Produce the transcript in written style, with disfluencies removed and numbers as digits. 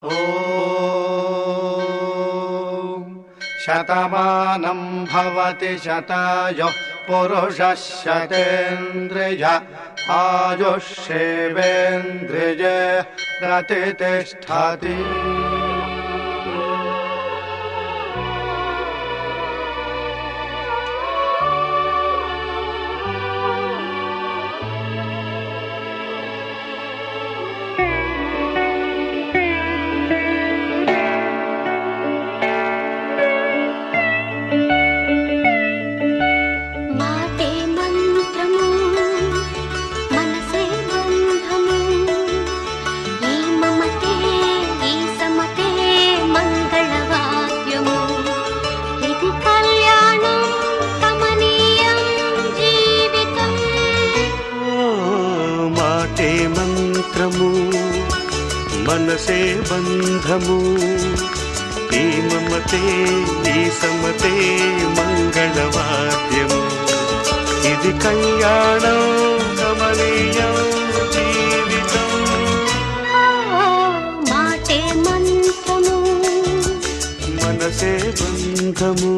ఓం శతమానం భవతి శతాయుః పురుషः శతేంద్రియ ఆయుష్యేవేంద్రియే ప్రతిష్ఠతి. మంత్రము మనసే బంధము, ఈ మమతే ఈ సమతే మంగళవాద్యము. ఇది కళ్యాణం కమనీయం జీవితం. మాటే మంత్రము మనసే బంధము.